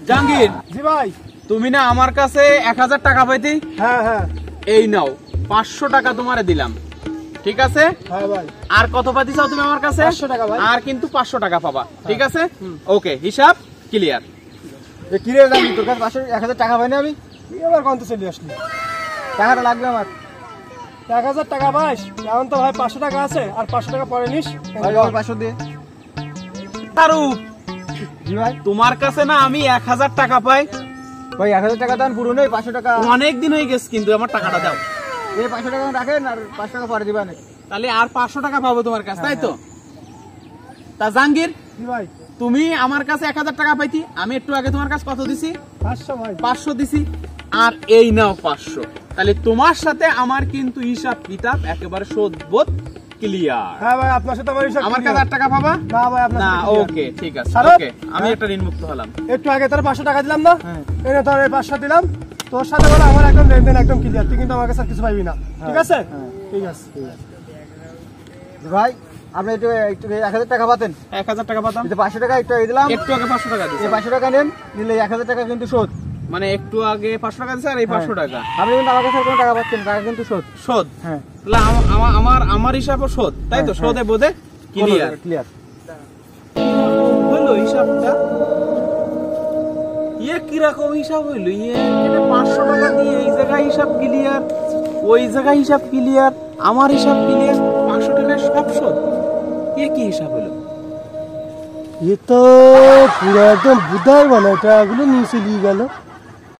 জাহাঙ্গীর, জি ভাই। তুমি না আমার কাছে 1000 টাকা পাইতি? হ্যাঁ হ্যাঁ এই নাও 500 টাকা তোমারে দিলাম, ঠিক আছে? হ্যাঁ ভাই। আর কত পাতি চাও তুমি আমার কাছে? 500 টাকা ভাই। আর কিন্তু 500 টাকা পাবা, ঠিক আছে? ওকে, হিসাব ক্লিয়ার। কি রে জানি তোর কাছে 1000 টাকা পাইনি আমি? তুই আবার কত চলে আসলি? টাকাটা লাগবে আমার। 1000 টাকা পাইস? এখন তো ভাই 500 টাকা আছে, আর 500 টাকা পরে নিস। ভাই 500 দিয়ে। তারুপ, জি ভাই। তোমার কাছে না আমি 1000 টাকা পাই। ভাই 1000 টাকা দান পুরো নেই, 500 টাকা। অনেক দিন হয়ে গেছে, কিন্তু আমার টাকাটা দাও। এই 500 টাকা রাখেন, আর 500 টাকা পরে দিবেন। তাহলে আর 500 টাকা পাবো তোমার কাছে, তাই তো? তা জাহাঙ্গীর, জি ভাই। তুমি আমার কাছে 1000 টাকা পাইতি, আমি একটু আগে তোমার কাছে কত দিছি? 500 ভাই। 500 দিছি, আর এই নাও 500। তাহলে তোমার সাথে আমার কিন্তু হিসাব কিতাব একেবারে শোধবোধ ক্লিয়ার। হ্যাঁ ভাই, আপনার সাথে আমার হিসাব। আমার কাছে 8 টাকা পাবা না ভাই, আপনার না? সাথে clear। ওকে, ঠিক আছে। সারদ? ওকে, আমি একটা ঋণ মুক্ত হলাম। একটু আগে তোর 500 টাকা দিলাম না? হ্যাঁ। এই তোর 500 দিলাম। তোর সাথে বলে আমার একদম লেনদেন একদম ক্লিয়ার। তুই কিন্তু আমার কাছে আর কিছু পাইবি না, ঠিক আছে? ঠিক আছে। ভাই আপনি একটু 1000 টাকা পাতেন। 1000 টাকা পাতাম, 500 টাকা একটু আগে দিলাম। একটু আগে 500 টাকা দিছি। এই 500 টাকা নেন, নিলে 1000 টাকা কিন্তু শোধ। মানে একটু আগে 500 টাকা দিছি, আর এই 500 টাকা আপনি কিন্তু আমার কাছে আর কোনো টাকা পাচ্ছেন, টাকা কিন্তু শোধ। শোধ। হ্যাঁ, তাহলে আমার হিসাবও শোধ, তাই তো? শোধে বোধে ক্লিয়ার ক্লিয়ার। হলো হিসাবটা। কিরকম হিসাব হইলো? এখানে 500 টাকা দিয়ে এই জায়গায় হিসাব ক্লিয়ার, ওই জায়গায় হিসাব ক্লিয়ার, আমার হিসাব ক্লিয়ার, 500 টাকায় সব শোধ। কি হিসাব হলো? ये तो पूरा एकदम बुधाई बना था, निचे लिए गल।